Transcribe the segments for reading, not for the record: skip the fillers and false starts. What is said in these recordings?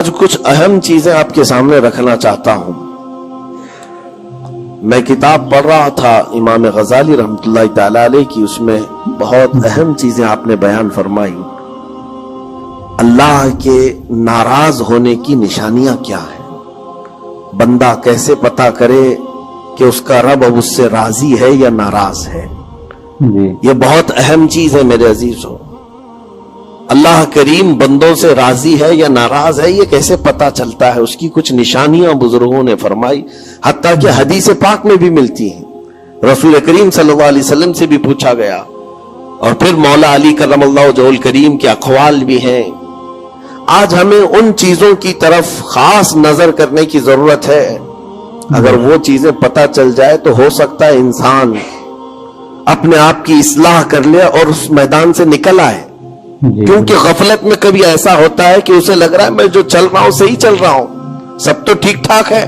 آج کچھ اہم چیزیں آپ کے سامنے رکھنا چاہتا ہوں۔ میں کتاب پڑھ رہا تھا امام غزالی رحمۃ اللہ تعالی علیہ کی، اس میں بہت اہم چیزیں آپ نے بیان فرمائی۔ اللہ کے ناراض ہونے کی نشانیاں کیا ہیں؟ بندہ کیسے پتا کرے کہ اس کا رب اب اس سے راضی ہے یا ناراض ہے؟ یہ بہت اہم چیز ہے میرے عزیزوں۔ اللہ کریم بندوں سے راضی ہے یا ناراض ہے، یہ کیسے پتا چلتا ہے؟ اس کی کچھ نشانیاں بزرگوں نے فرمائی، حتیٰ کہ حدیث پاک میں بھی ملتی ہیں۔ رسول کریم صلی اللہ علیہ وسلم سے بھی پوچھا گیا، اور پھر مولا علی کرم اللہ وجہہ الکریم کے اقوال بھی ہیں۔ آج ہمیں ان چیزوں کی طرف خاص نظر کرنے کی ضرورت ہے۔ اگر وہ چیزیں پتا چل جائے تو ہو سکتا ہے انسان اپنے آپ کی اصلاح کر لے اور اس میدان سے نکل آئے۔ کیونکہ غفلت میں کبھی ایسا ہوتا ہے کہ اسے لگ رہا ہے میں جو چل رہا ہوں صحیح چل رہا ہوں، سب تو ٹھیک ٹھاک ہے،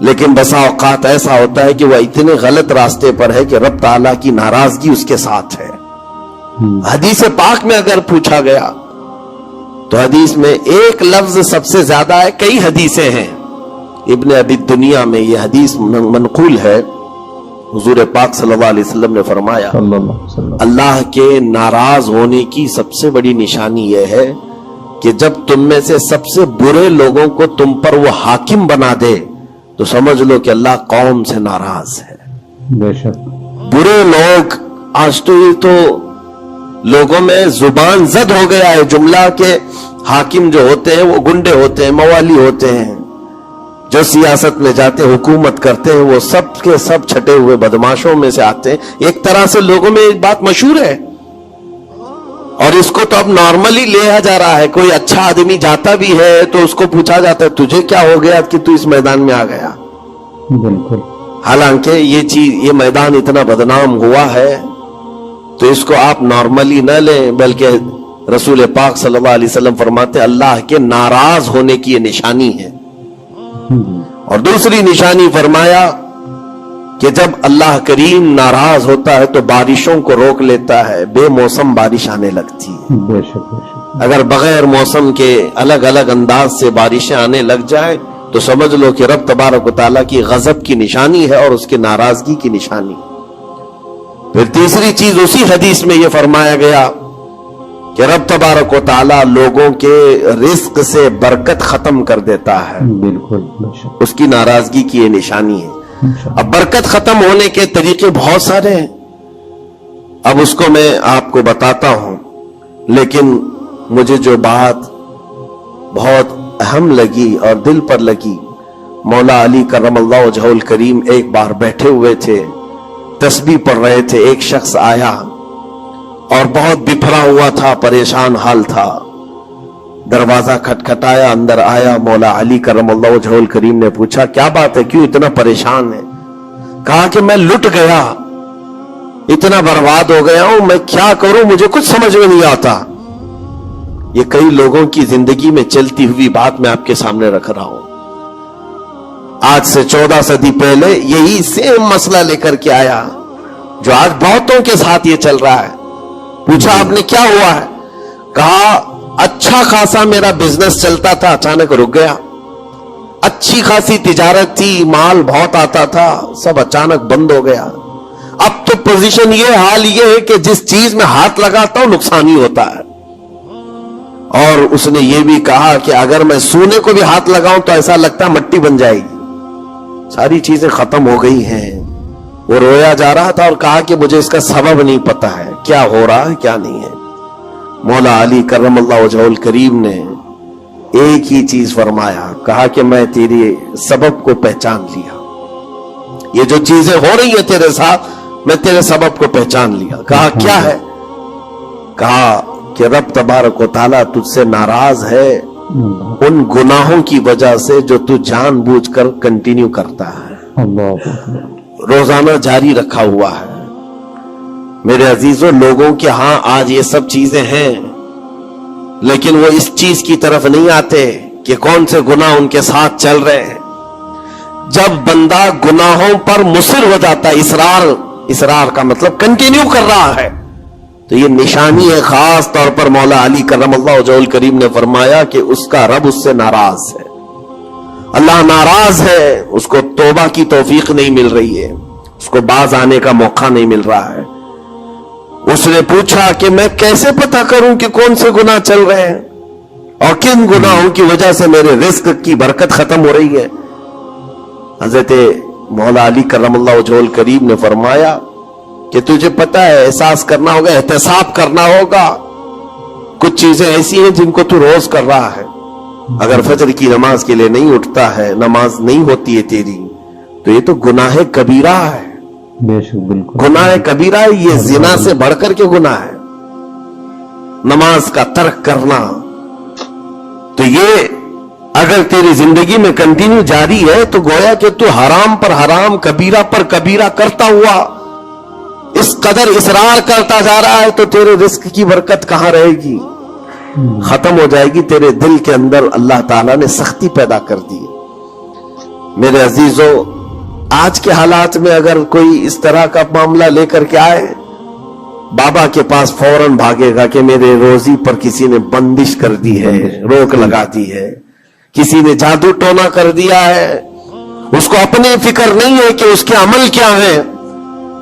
لیکن بسا اوقات ایسا ہوتا ہے کہ وہ اتنے غلط راستے پر ہے کہ رب تعالیٰ کی ناراضگی اس کے ساتھ ہے۔ حدیث پاک میں اگر پوچھا گیا تو حدیث میں ایک لفظ سب سے زیادہ ہے، کئی حدیثیں ہیں۔ ابن ابی دنیا میں یہ حدیث منقول ہے، حضور پاک صلی اللہ علیہ وسلم نے فرمایا اللہ کے ناراض ہونے کی سب سے بڑی نشانی یہ ہے کہ جب تم میں سے سب سے برے لوگوں کو تم پر وہ حاکم بنا دے تو سمجھ لو کہ اللہ قوم سے ناراض ہے۔ بے شک برے لوگ، آج تو یہ تو لوگوں میں زبان زد ہو گیا ہے جملہ کہ حاکم جو ہوتے ہیں وہ گنڈے ہوتے ہیں، موالی ہوتے ہیں، جو سیاست میں جاتے حکومت کرتے ہیں وہ سب کے سب چھٹے ہوئے بدماشوں میں سے آتے ہیں۔ ایک طرح سے لوگوں میں ایک بات مشہور ہے، اور اس کو تو اب نارملی لیا جا رہا ہے۔ کوئی اچھا آدمی جاتا بھی ہے تو اس کو پوچھا جاتا ہے تجھے کیا ہو گیا کہ تو اس میدان میں آ گیا؟ بالکل۔ حالانکہ یہ میدان اتنا بدنام ہوا ہے تو اس کو آپ نارملی نہ لیں، بلکہ رسول پاک صلی اللہ علیہ وسلم فرماتے اللہ کے ناراض ہونے کی یہ نشانی ہے۔ اور دوسری نشانی فرمایا کہ جب اللہ کریم ناراض ہوتا ہے تو بارشوں کو روک لیتا ہے، بے موسم بارش آنے لگتی ہے۔ بے شک بے شک۔ اگر بغیر موسم کے الگ الگ انداز سے بارشیں آنے لگ جائیں تو سمجھ لو کہ رب تبارک و تعالیٰ کی غضب کی نشانی ہے اور اس کی ناراضگی کی نشانی۔ پھر تیسری چیز اسی حدیث میں یہ فرمایا گیا کہ رب تبارک و تعالیٰ لوگوں کے رزق سے برکت ختم کر دیتا ہے، بالکل بے شک۔ اس کی ناراضگی کی یہ نشانی ہے۔ اب برکت ختم ہونے کے طریقے بہت سارے ہیں، اب اس کو میں آپ کو بتاتا ہوں، لیکن مجھے جو بات بہت اہم لگی اور دل پر لگی، مولا علی کرم اللہ وجہہ الکریم ایک بار بیٹھے ہوئے تھے، تسبیح پڑھ رہے تھے، ایک شخص آیا اور بہت بپھرا ہوا تھا، پریشان حال تھا۔ دروازہ کھٹکھٹایا، اندر آیا، مولا علی کرم اللہ وجہہ الکریم نے پوچھا کیا بات ہے، کیوں اتنا پریشان ہے؟ کہا کہ میں لٹ گیا، اتنا برباد ہو گیا ہوں، میں کیا کروں، مجھے کچھ سمجھ میں نہیں آتا۔ یہ کئی لوگوں کی زندگی میں چلتی ہوئی بات میں آپ کے سامنے رکھ رہا ہوں۔ آج سے 14 صدی پہلے یہی سیم مسئلہ لے کر کے آیا جو آج بہتوں کے ساتھ یہ چل رہا ہے۔ پوچھا آپ نے کیا ہوا ہے؟ کہا اچھا خاصا میرا بزنس چلتا تھا، اچانک رک گیا۔ اچھی خاصی تجارت تھی، مال بہت آتا تھا، سب اچانک بند ہو گیا۔ اب تو پوزیشن یہ، حال یہ ہے کہ جس چیز میں ہاتھ لگاتا ہوں نقصان ہی ہوتا ہے۔ اور اس نے یہ بھی کہا کہ اگر میں سونے کو بھی ہاتھ لگاؤں تو ایسا لگتا ہے مٹی بن جائے گی۔ ساری چیزیں ختم ہو گئی ہیں۔ وہ رویا جا رہا تھا اور کہا کہ مجھے اس کا سبب نہیں پتا ہے، کیا ہو رہا ہے کیا نہیں ہے۔ مولا علی کرم اللہ وجہہ الکریم نے ایک ہی چیز فرمایا، کہا کہ میں تیرے سبب کو پہچان لیا، یہ جو چیزیں ہو رہی ہیں تیرے ساتھ میں تیرے سبب کو پہچان لیا۔ کہا کیا ہے؟ کہا کہ رب تبارک و تعالیٰ تجھ سے ناراض ہے ان گناہوں کی وجہ سے جو تو جان بوجھ کر کنٹینیو کرتا ہے، روزانہ جاری رکھا ہوا ہے۔ میرے عزیزوں، لوگوں کے ہاں آج یہ سب چیزیں ہیں، لیکن وہ اس چیز کی طرف نہیں آتے کہ کون سے گناہ ان کے ساتھ چل رہے ہیں۔ جب بندہ گناہوں پر مصر ہو جاتا ہے، اصرار کا مطلب کنٹینیو کر رہا ہے، تو یہ نشانی ہے. خاص طور پر مولا علی کرم اللہ وجہہ الکریم نے فرمایا کہ اس کا رب اس سے ناراض ہے. اللہ ناراض ہے, اس کو توبہ کی توفیق نہیں مل رہی ہے, اس کو باز آنے کا موقع نہیں مل رہا ہے. اس نے پوچھا کہ میں کیسے پتہ کروں کہ کون سے گناہ چل رہے ہیں اور کن گناہوں کی وجہ سے میرے رزق کی برکت ختم ہو رہی ہے. حضرت مولا علی کرم اللہ وجہہ الکریم نے فرمایا کہ تجھے پتہ ہے, احساس کرنا ہوگا, احتساب کرنا ہوگا. کچھ چیزیں ایسی ہیں جن کو تو روز کر رہا ہے. اگر فجر کی نماز کے لیے نہیں اٹھتا ہے, نماز نہیں ہوتی ہے تیری, تو یہ تو گناہ کبیرہ ہے. بے شک بالکل گناہ کبیرہ ہے, یہ زنا سے بڑھ کر کے گناہ ہے نماز کا ترک کرنا. تو یہ اگر تیری زندگی میں کنٹینیو جاری ہے تو گویا کہ تو حرام پر حرام, کبیرہ پر کبیرہ کرتا ہوا اس قدر اصرار کرتا جا رہا ہے, تو تیرے رزق کی برکت کہاں رہے گی؟ ختم ہو جائے گی. تیرے دل کے اندر اللہ تعالیٰ نے سختی پیدا کر دی. میرے عزیزو, آج کے حالات میں اگر کوئی اس طرح کا معاملہ لے کر کے آئے, بابا کے پاس فوراً بھاگے گا کہ میرے روزی پر کسی نے بندش کر دی ہے, روک لگا دی ہے, کسی نے جادو ٹونا کر دیا ہے. اس کو اپنی فکر نہیں ہے کہ اس کے عمل کیا ہے,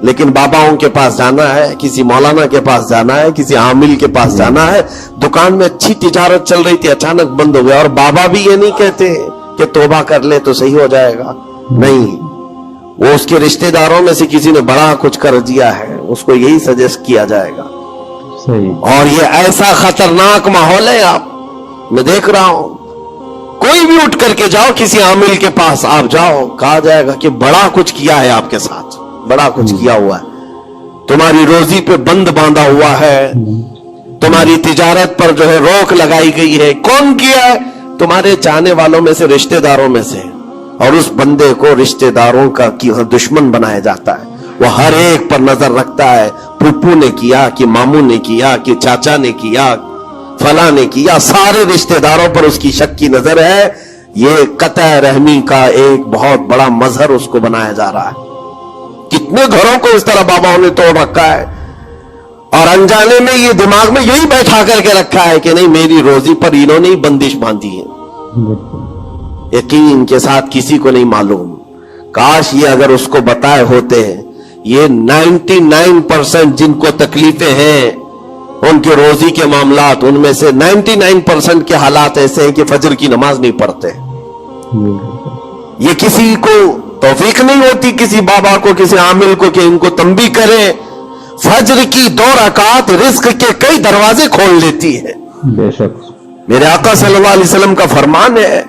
لیکن باباؤں کے پاس جانا ہے, کسی مولانا کے پاس جانا ہے, کسی عامل کے پاس جانا ہے. دکان میں اچھی تجارت چل رہی تھی, اچانک بند ہو گیا, اور بابا بھی یہ نہیں کہتے کہ توبہ کر لے تو صحیح ہو جائے گا. نہیں, وہ اس کے رشتہ داروں میں سے کسی نے بڑا کچھ کر دیا ہے, اس کو یہی سجیسٹ کیا جائے گا. صحیح. اور یہ ایسا خطرناک ماحول ہے, آپ میں دیکھ رہا ہوں, کوئی بھی اٹھ کر کے جاؤ, کسی عامل کے پاس آپ جاؤ, کہا جائے گا کہ بڑا کچھ کیا ہے آپ کے ساتھ, بڑا کچھ کیا ہوا ہے, تمہاری روزی پہ بند باندھا ہوا ہے, تمہاری تجارت پر جو ہے روک لگائی گئی ہے. کون کیا ہے؟ تمہارے چاہنے والوں میں سے, رشتہ داروں میں سے. اور اس بندے کو رشتہ داروں کا دشمن بنایا جاتا ہے. وہ ہر ایک پر نظر رکھتا ہے, پھپھو نے کیا کہ ماموں نے کیا کہ چاچا نے کیا, فلاں نے کیا, سارے رشتہ داروں پر اس کی شک کی نظر ہے. یہ قطع رحمی کا ایک بہت بڑا مظہر اس کو بنایا جا رہا ہے. کتنے گھروں کو اس طرح باباؤں نے توڑ رکھا ہے, اور انجانے میں یہ دماغ میں یہی بیٹھا کر کے رکھا ہے کہ نہیں, میری روزی پر انہوں نے ہی بندش باندھی ہے. یقین کے ساتھ کسی کو نہیں معلوم. کاش یہ اگر اس کو بتائے ہوتے, یہ 99% جن کو تکلیفیں ہیں ان کے روزی کے معاملات, ان میں سے 99% کے حالات ایسے ہیں کہ فجر کی نماز نہیں پڑھتے. یہ کسی کو توفیق نہیں ہوتی, کسی بابا کو, کسی عامل کو, کہ ان کو تنبیہ کریں. فجر کی 2 رکعات رزق کے کئی دروازے کھول لیتی ہے. بے شک. میرے آقا صلی اللہ علیہ وسلم کا فرمان ہے,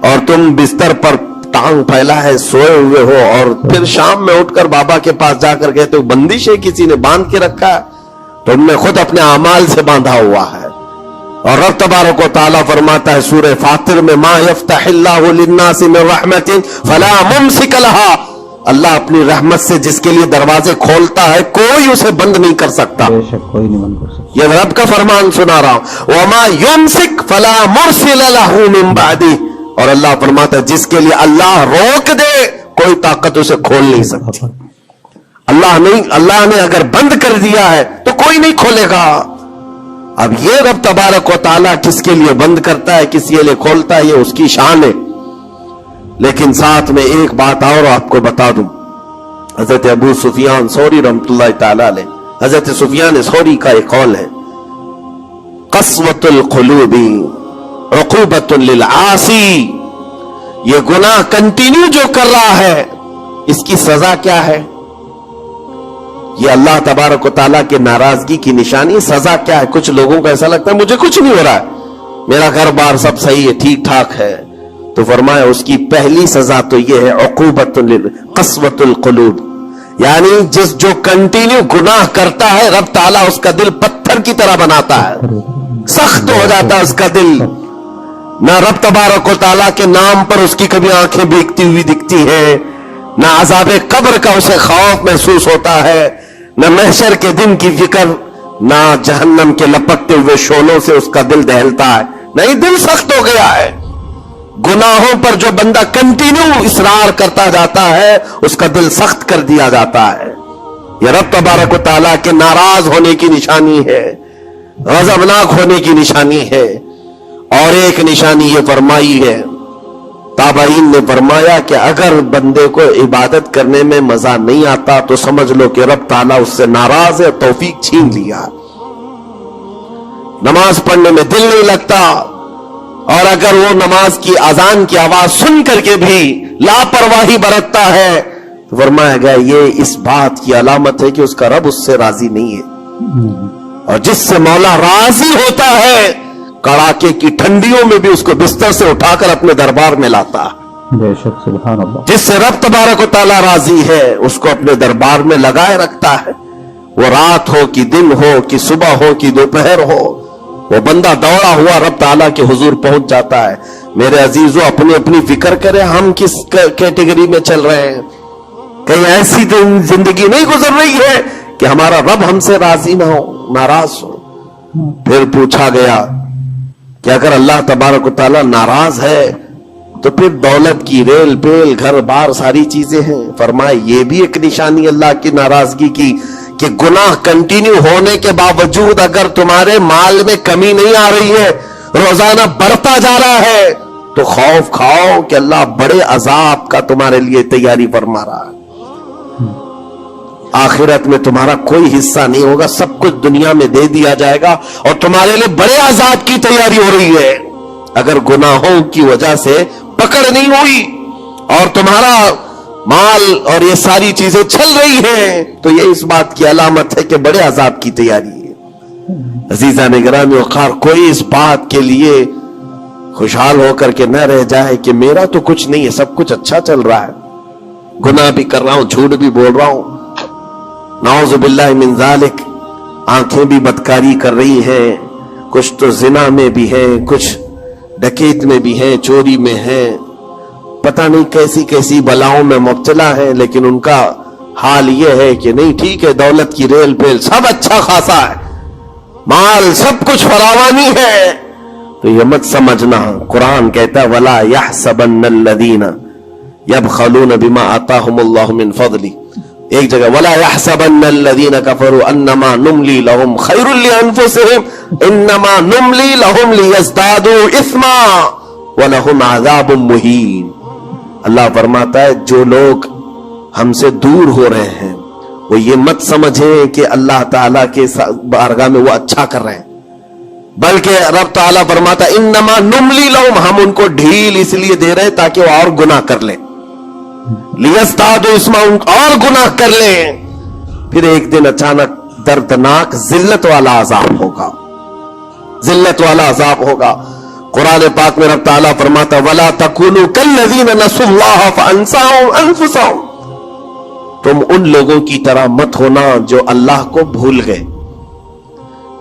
اور تم بستر پر ٹانگ پھیلا ہے, سوئے ہوئے ہو, اور پھر شام میں اٹھ کر بابا کے پاس جا کر کہتے ہو بندش ہے, کسی نے باندھ کے رکھا ہے, تم نے خود اپنے اعمال سے باندھا ہوا ہے. اور رب تبارک و تعالیٰ فرماتا ہے سورہ فاطر میں, ما یفتح اللہ للناس من رحمت فلا ممسک لها, اللہ اپنی رحمت سے جس کے لیے دروازے کھولتا ہے کوئی اسے بند نہیں کر سکتا. بے شک کوئی نہیں بند کر سکتا. یہ رب کا فرمان سنا رہا ہوں, وما یمسک فلا مرسل له من بعده, اور اللہ فرماتا ہے جس کے لیے اللہ روک دے کوئی طاقت اسے کھول نہیں سکتی. اللہ نے اگر بند کر دیا ہے تو کوئی نہیں کھولے گا. اب یہ رب تبارک و تعالیٰ کس کے لیے بند کرتا ہے, کس کے لیے کھولتا ہے, یہ اس کی شان ہے. لیکن ساتھ میں ایک بات اور آپ کو بتا دوں, حضرت ابو سفیان ثوری رحمۃ اللہ تعالی علیہ, حضرت سفیان ثوری کا ایک قول ہے, قسوۃ القلوب عقوبۃ للعاصی, یہ گناہ کنٹینیو جو کر رہا ہے اس کی سزا کیا ہے؟ یہ اللہ تبارک و تعالیٰ کے ناراضگی کی نشانی. سزا کیا ہے؟ کچھ لوگوں کو ایسا لگتا ہے مجھے کچھ نہیں ہو رہا ہے, میرا گھر بار سب صحیح ہے, ٹھیک ٹھاک ہے, تو فرمایا اس کی پہلی سزا تو یہ ہے عقوبۃ قسوۃ القلوب, یعنی جو کنٹینیو گناہ کرتا ہے رب تعالیٰ اس کا دل پتھر کی طرح بناتا ہے, سخت ہو جاتا ہے اس کا دل. نہ رب تبارک و تعالیٰ کے نام پر اس کی کبھی آنکھیں بھیگتی ہوئی دکھتی ہیں, نہ عذاب قبر کا اسے خوف محسوس ہوتا ہے, نہ محشر کے دن کی فکر, نہ جہنم کے لپکتے ہوئے شعلوں سے اس کا دل دہلتا ہے. نہیں, دل سخت ہو گیا ہے. گناہوں پر جو بندہ کنٹینیو اصرار کرتا جاتا ہے اس کا دل سخت کر دیا جاتا ہے. یہ رب تبارک و تعالیٰ کے ناراض ہونے کی نشانی ہے، غضبناک ہونے کی نشانی ہے۔ اور ایک نشانی یہ فرمائی ہے، تابعین نے فرمایا کہ اگر بندے کو عبادت کرنے میں مزہ نہیں آتا تو سمجھ لو کہ رب تعالیٰ اس سے ناراض ہے، توفیق چھین لیا۔ نماز پڑھنے میں دل نہیں لگتا، اور اگر وہ نماز کی اذان کی آواز سن کر کے بھی لاپرواہی برتتا ہے تو فرمایا گیا یہ اس بات کی علامت ہے کہ اس کا رب اس سے راضی نہیں ہے۔ اور جس سے مولا راضی ہوتا ہے کڑاکے کی ٹھنڈیوں میں بھی اس کو بستر سے اٹھا کر اپنے دربار میں لاتا ہے۔ بے شک سبحان اللہ۔ جس سے رب تبارک و تعالیٰ راضی ہے اس کو اپنے دربار میں لگائے رکھتا ہے، وہ رات ہو کہ دن ہو کہ صبح ہو کہ دوپہر ہو، وہ بندہ دوڑا ہوا رب تعالیٰ کے حضور پہنچ جاتا ہے۔ میرے عزیزو اپنی اپنی فکر کرے ہم کس کیٹیگری میں چل رہے ہیں۔ کہیں ایسی زندگی نہیں گزر رہی ہے کہ ہمارا رب ہم سے راضی نہ ہو، ناراض ہو۔ پھر پوچھا گیا کہ اگر اللہ تبارک و تعالیٰ ناراض ہے تو پھر دولت کی ریل پیل گھر بار ساری چیزیں ہیں۔ فرمائے یہ بھی ایک نشانی اللہ کی ناراضگی کی کہ گناہ کنٹینیو ہونے کے باوجود اگر تمہارے مال میں کمی نہیں آ رہی ہے، روزانہ بڑھتا جا رہا ہے، تو خوف کھاؤ کہ اللہ بڑے عذاب کا تمہارے لیے تیاری فرما رہا ہے۔ آخرت میں تمہارا کوئی حصہ نہیں ہوگا، سب کچھ دنیا میں دے دیا جائے گا اور تمہارے لیے بڑے عذاب کی تیاری ہو رہی ہے۔ اگر گناہوں کی وجہ سے پکڑ نہیں ہوئی اور تمہارا مال اور یہ ساری چیزیں چل رہی ہیں تو یہ اس بات کی علامت ہے کہ بڑے عذاب کی تیاری ہے۔ عزیزان گرامی وقار، کوئی اس بات کے لیے خوشحال ہو کر کے نہ رہ جائے کہ میرا تو کچھ نہیں ہے، سب کچھ اچھا چل رہا ہے، گناہ بھی کر رہا ہوں، جھوٹ بھی بول رہا ہوں، نعوذ باللہ من ذالک، آنکھیں بھی بدکاری کر رہی ہیں، کچھ تو زنا میں بھی ہیں، کچھ ڈکیت میں بھی ہیں، چوری میں ہیں، پتہ نہیں کیسی کیسی بلاؤں میں مبتلا ہے، لیکن ان کا حال یہ ہے کہ نہیں ٹھیک ہے، دولت کی ریل پیل سب اچھا خاصا ہے، مال سب کچھ فراوانی ہے، تو یہ مت سمجھنا۔ قرآن کہتا ہے وَلَا يَحْسَبَنَّ الَّذِينَ يَبْخَلُونَ بِمَا آتَاهُمُ اللَّهُ مِنْ فَضْلِهِ، ایک جگہ وَلَا يَحْسَبَنَّ الَّذِينَ كَفَرُوا أَنَّمَا نُمْلِي لَهُمْ خَيْرٌ لِأَنفُسِهِمْ إِنَّمَا نُمْلِي لَهُمْ لِيَزْدَادُوا إِثْمًا وَلَهُمْ عَذَابٌ مُهِينٌ۔ اللہ فرماتا ہے جو لوگ ہم سے دور ہو رہے ہیں وہ یہ مت سمجھیں کہ اللہ تعالیٰ کے بارگاہ میں وہ اچھا کر رہے ہیں، بلکہ رب تعالیٰ فرماتا ہے انما نملی لہم، ہم ان کو ڈھیل اس لیے دے رہے تاکہ وہ اور گناہ کر لیں، لیزدادوا اسما، اور گناہ کر لیں۔ پھر ایک دن اچانک دردناک ذلت والا عذاب ہوگا، ذلت والا عذاب ہوگا۔ قرآن پاک میں رب تعالیٰ فرماتا وَلَا تَكُونُوا كَالَّذِينَ نَسُوا اللَّهَ فَأَنسَاهُمْ أَنفُسَهُمْ، تم ان لوگوں کی طرح مت ہونا جو اللہ کو بھول گئے،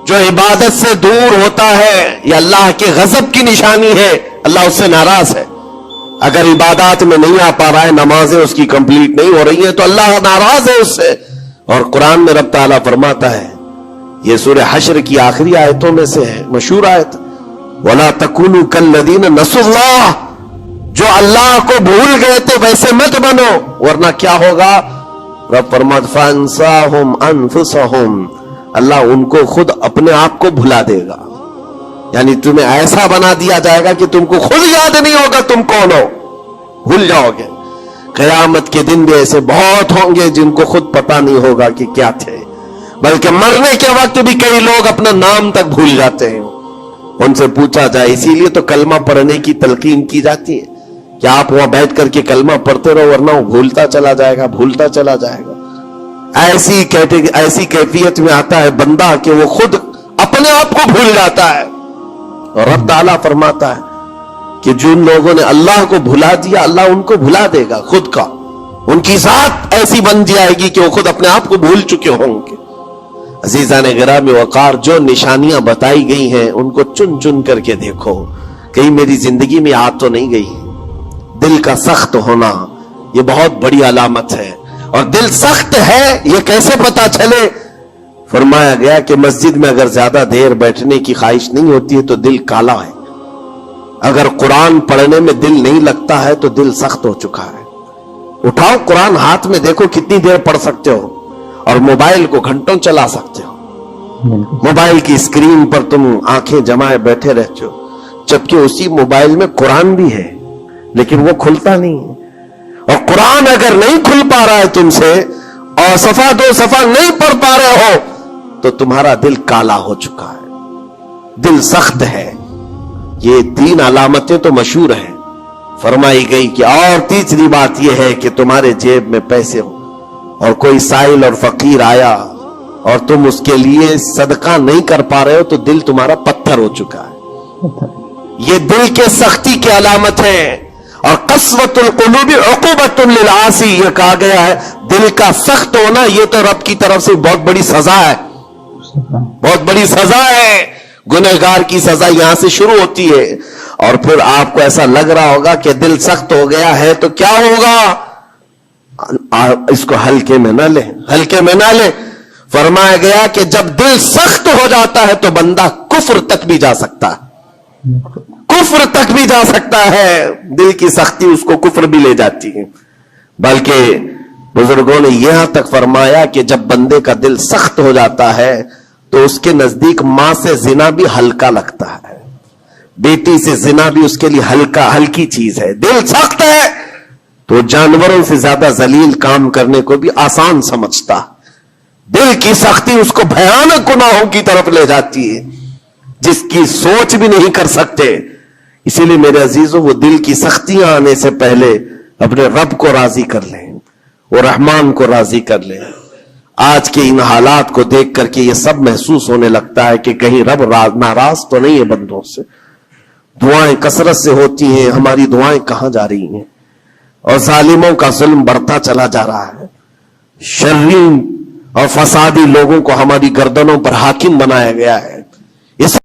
جو عبادت سے دور ہوتا ہے، یہ اللہ کے غضب کی نشانی ہے، اللہ اس سے ناراض ہے۔ اگر عبادات میں نہیں آ پا رہا ہے، نمازیں اس کی کمپلیٹ نہیں ہو رہی ہیں تو اللہ ناراض ہے اس سے۔ اور قرآن میں رب تعالیٰ فرماتا ہے، یہ سورہ حشر کی آخری آیتوں میں سے ہے، مشہور آیت، وَلَا تَكُونُوا كَالَّذِينَ نَسُوا اللَّهَ، جو اللہ کو بھول گئے تھے ویسے مت بنو، ورنہ کیا ہوگا؟ رب فرماتا فَأَنسَاهُمْ أَنفُسَهُمْ، اللہ ان کو خود اپنے آپ کو بھلا دے گا، یعنی تمہیں ایسا بنا دیا جائے گا کہ تم کو خود یاد نہیں ہوگا تم کون ہو، بھول جاؤ گے۔ قیامت کے دن بھی ایسے بہت ہوں گے جن کو خود پتا نہیں ہوگا کہ کیا تھے، بلکہ مرنے کے وقت بھی کئی لوگ اپنا نام تک بھول جاتے ہیں۔ ان سے پوچھا جائے، اسی لیے تو کلمہ پڑھنے کی تلقین کی جاتی ہے کہ آپ وہاں بیٹھ کر کے کلمہ پڑھتے رہو، ورنہ وہ بھولتا چلا جائے گا، بھولتا چلا جائے گا۔ ایسی کیفیت میں آتا ہے بندہ کہ وہ خود اپنے آپ کو بھول جاتا ہے۔ اور رب تعالیٰ فرماتا ہے کہ جن لوگوں نے اللہ کو بھلا دیا، اللہ ان کو بھلا دے گا خود کا، ان کی ذات ایسی بن جائے گی کہ وہ خود اپنے آپ کو بھول چکے ہوں گے۔ عزیزان گرامی وقار، جو نشانیاں بتائی گئی ہیں ان کو چن چن کر کے دیکھو، کہیں میری زندگی میں آ تو نہیں گئی۔ دل کا سخت ہونا یہ بہت بڑی علامت ہے، اور دل سخت ہے یہ کیسے پتا چلے؟ فرمایا گیا کہ مسجد میں اگر زیادہ دیر بیٹھنے کی خواہش نہیں ہوتی ہے تو دل کالا ہے، اگر قرآن پڑھنے میں دل نہیں لگتا ہے تو دل سخت ہو چکا ہے۔ اٹھاؤ قرآن ہاتھ میں، دیکھو کتنی دیر پڑھ سکتے ہو، اور موبائل کو گھنٹوں چلا سکتے ہو. بالکل موبائل کی اسکرین پر تم آنکھیں جمائے بیٹھے رہتے ہو, جبکہ اسی موبائل میں قرآن بھی ہے لیکن وہ کھلتا نہیں ہے. اور قرآن اگر نہیں کھل پا رہا ہے تم سے, اور صفحہ دو صفحہ نہیں پڑھ پا رہے ہو, تو تمہارا دل کالا ہو چکا ہے, دل سخت ہے. یہ 3 علامتیں تو مشہور ہیں. فرمائی گئی کہ اور تیسری بات یہ ہے کہ تمہارے جیب میں پیسے ہو اور کوئی سائل اور فقیر آیا اور تم اس کے لیے صدقہ نہیں کر پا رہے ہو, تو دل تمہارا پتھر ہو چکا ہے. یہ دل کے سختی کی علامت ہے. اور قسوۃ القلوب عقوبۃ للعاصی, یہ کہا گیا ہے دل کا سخت ہونا یہ تو رب کی طرف سے بہت بڑی سزا ہے, بہت بڑی سزا ہے. گنہگار کی سزا یہاں سے شروع ہوتی ہے. اور پھر آپ کو ایسا لگ رہا ہوگا کہ دل سخت ہو گیا ہے تو کیا ہوگا, اس کو ہلکے میں نہ لیں, ہلکے میں نہ لیں. فرمایا گیا کہ جب دل سخت ہو جاتا ہے تو بندہ کفر تک بھی جا سکتا ہے, کفر تک بھی جا سکتا ہے. دل کی سختی اس کو کفر بھی لے جاتی ہے. بلکہ بزرگوں نے یہاں تک فرمایا کہ جب بندے کا دل سخت ہو جاتا ہے تو اس کے نزدیک ماں سے زنا بھی ہلکا لگتا ہے, بیٹی سے زنا بھی اس کے لیے ہلکی چیز ہے. دل سخت ہے تو جانوروں سے زیادہ ذلیل کام کرنے کو بھی آسان سمجھتا. دل کی سختی اس کو بھیانک گناہوں کی طرف لے جاتی ہے جس کی سوچ بھی نہیں کر سکتے. اسی لیے میرے عزیزوں, وہ دل کی سختیاں آنے سے پہلے اپنے رب کو راضی کر لیں, وہ رحمان کو راضی کر لیں. آج کے ان حالات کو دیکھ کر کے یہ سب محسوس ہونے لگتا ہے کہ کہیں رب ناراض تو نہیں ہے بندوں سے. دعائیں کثرت سے ہوتی ہیں, ہماری دعائیں کہاں جا رہی ہیں؟ اور ظالموں کا ظلم بڑھتا چلا جا رہا ہے. شریر اور فسادی لوگوں کو ہماری گردنوں پر حاکم بنایا گیا ہے.